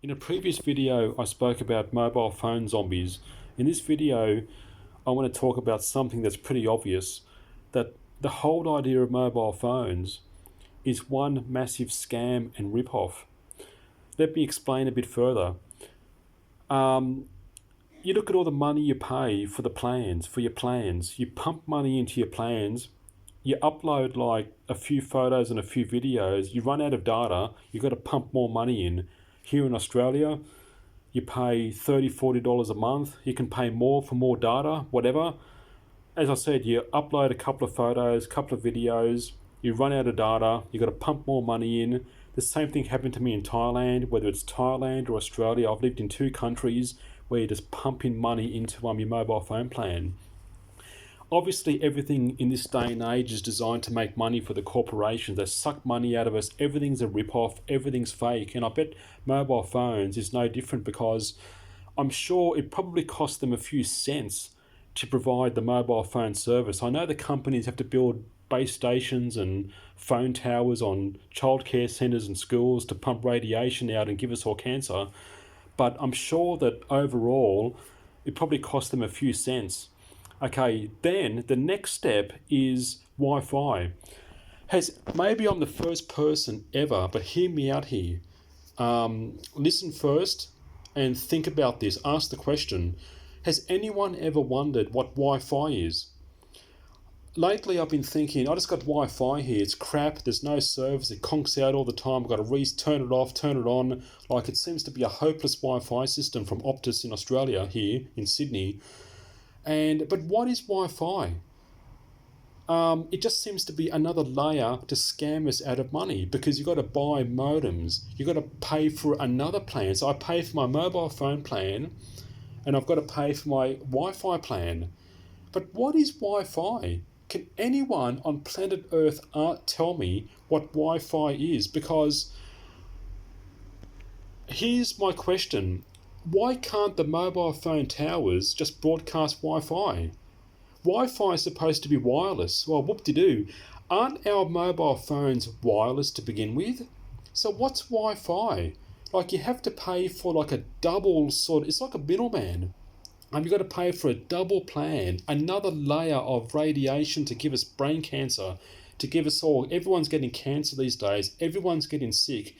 In a previous video, I spoke about mobile phone zombies. In this video, I want to talk about something that's pretty obvious, that the whole idea of mobile phones is one massive scam and rip-off. Let me explain a bit further. You look at all the money you pay for your plans. You pump money into your plans. You upload like a few photos and a few videos. You run out of data. You've got to pump more money in. Here in Australia, you pay $30, $40 a month. You can pay more for more data, whatever. As I said, you upload a couple of photos, a couple of videos. You run out of data. You've got to pump more money in. The same thing happened to me in Thailand, whether it's Thailand or Australia. I've lived in two countries where you just pump in money into your mobile phone plan. Obviously, everything in this day and age is designed to make money for the corporations. They suck money out of us. Everything's a rip-off. Everything's fake. And I bet mobile phones is no different, because I'm sure it probably cost them a few cents to provide the mobile phone service. I know the companies have to build base stations and phone towers on childcare centres and schools to pump radiation out and give us all cancer. But I'm sure that overall, it probably cost them a few cents. Okay, then the next step is Wi-Fi. Maybe I'm the first person ever, but hear me out here. Listen first and think about this. Ask the question, has anyone ever wondered what Wi-Fi is? Lately I've been thinking, I just got Wi-Fi here, it's crap, there's no service, it conks out all the time, I've got to turn it off, turn it on. Like, it seems to be a hopeless Wi-Fi system from Optus in Australia, here in Sydney. But what is Wi-Fi? It just seems to be another layer to scam us out of money, because you've got to buy modems. You've got to pay for another plan. So I pay for my mobile phone plan and I've got to pay for my Wi-Fi plan. But what is Wi-Fi? Can anyone on planet Earth tell me what Wi-Fi is? Because here's my question. Why can't the mobile phone towers just broadcast Wi-Fi? Wi-Fi is supposed to be wireless. Well, whoop-de-doo. Aren't our mobile phones wireless to begin with? So what's Wi-Fi? Like, you have to pay for like a double sort. It's like a middleman. You've got to pay for a double plan, another layer of radiation to give us brain cancer, to give us all. Everyone's getting cancer these days. Everyone's getting sick.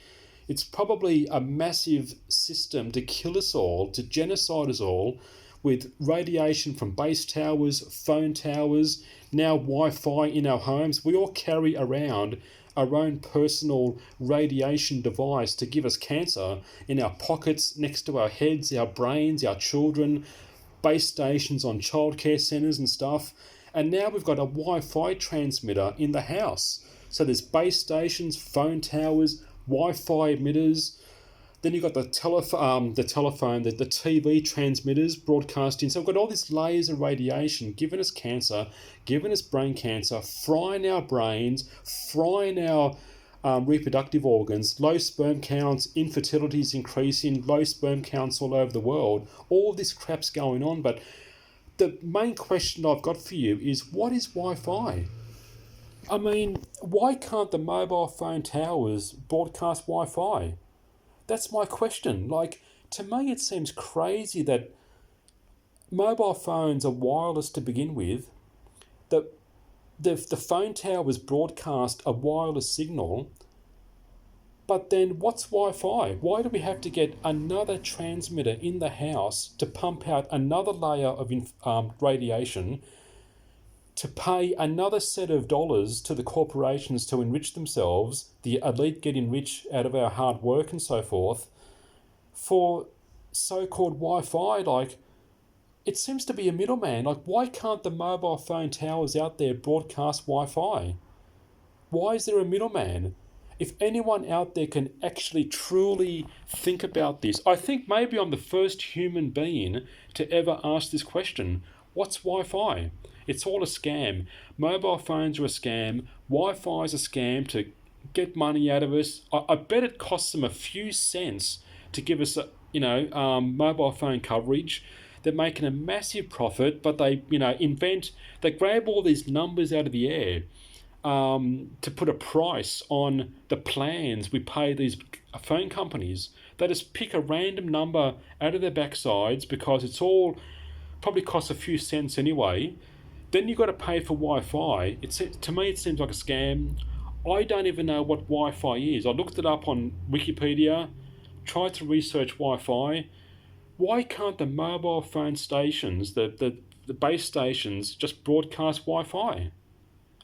It's probably a massive system to kill us all, to genocide us all, with radiation from base towers, phone towers, now Wi-Fi in our homes. We all carry around our own personal radiation device to give us cancer in our pockets, next to our heads, our brains, our children, base stations on childcare centres and stuff. And now we've got a Wi-Fi transmitter in the house. So there's base stations, phone towers, Wi-Fi emitters. Then you've got the telephone, the TV transmitters broadcasting. So we've got all these layers of radiation giving us cancer, giving us brain cancer, frying our brains, frying our reproductive organs, low sperm counts, infertility is increasing, low sperm counts all over the world. All this crap's going on. But the main question I've got for you is, what is Wi-Fi? I mean, why can't the mobile phone towers broadcast Wi-Fi? That's my question. Like, to me, it seems crazy that mobile phones are wireless to begin with. The phone towers broadcast a wireless signal. But then what's Wi-Fi? Why do we have to get another transmitter in the house to pump out another layer of radiation, to pay another set of dollars to the corporations to enrich themselves, the elite getting rich out of our hard work and so forth, for so-called Wi-Fi? Like, it seems to be a middleman. Like, why can't the mobile phone towers out there broadcast Wi-Fi? Why is there a middleman? If anyone out there can actually truly think about this, I think maybe I'm the first human being to ever ask this question. What's Wi-Fi? It's all a scam. Mobile phones are a scam. Wi-Fi is a scam to get money out of us. I bet it costs them a few cents to give us, mobile phone coverage. They're making a massive profit, but they grab all these numbers out of the air to put a price on the plans we pay these phone companies. They just pick a random number out of their backsides because it's all probably costs a few cents anyway. Then you've got to pay for Wi-Fi. To me, it seems like a scam. I don't even know what Wi-Fi is. I looked it up on Wikipedia, tried to research Wi-Fi. Why can't the mobile phone stations, the base stations, just broadcast Wi-Fi?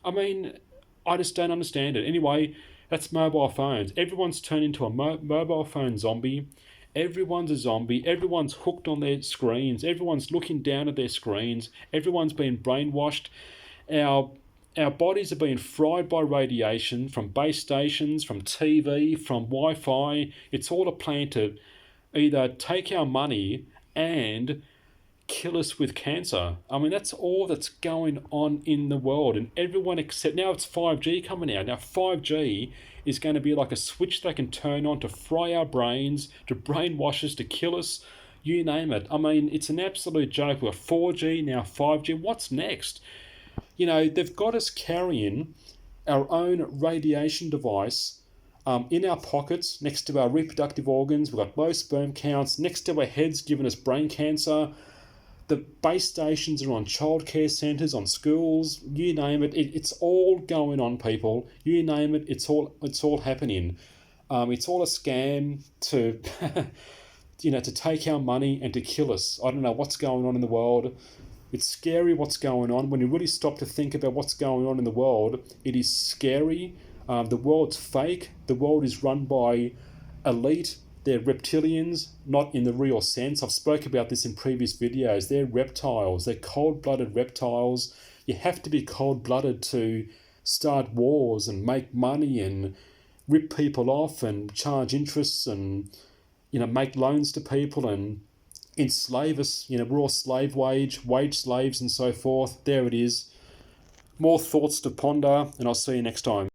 I mean, I just don't understand it. Anyway, that's mobile phones. Everyone's turned into a mobile phone zombie. Everyone's a zombie. Everyone's hooked on their screens. Everyone's looking down at their screens. Everyone's been brainwashed. Our bodies are being fried by radiation from base stations, from TV, from Wi-Fi. It's all a plan to either take our money and kill us with cancer. I mean, that's all that's going on in the world. And everyone except now it's 5G coming out. Now 5G is going to be like a switch they can turn on to fry our brains, to brainwash us, to kill us, you name it. I mean, it's an absolute joke. We're 4G, now 5G. What's next? You know, they've got us carrying our own radiation device in our pockets next to our reproductive organs. We've got low sperm counts next to our heads, giving us brain cancer. The base stations are on childcare centres, on schools, you name it. It's all going on, people. You name it, it's all happening. It's all a scam to, to take our money and to kill us. I don't know what's going on in the world. It's scary what's going on. When you really stop to think about what's going on in the world, it is scary. The world's fake. The world is run by elite. They're reptilians, not in the real sense. I've spoke about this in previous videos. They're reptiles. They're cold-blooded reptiles. You have to be cold-blooded to start wars and make money and rip people off and charge interests and, make loans to people and enslave us. We're all wage slaves and so forth. There it is. More thoughts to ponder, and I'll see you next time.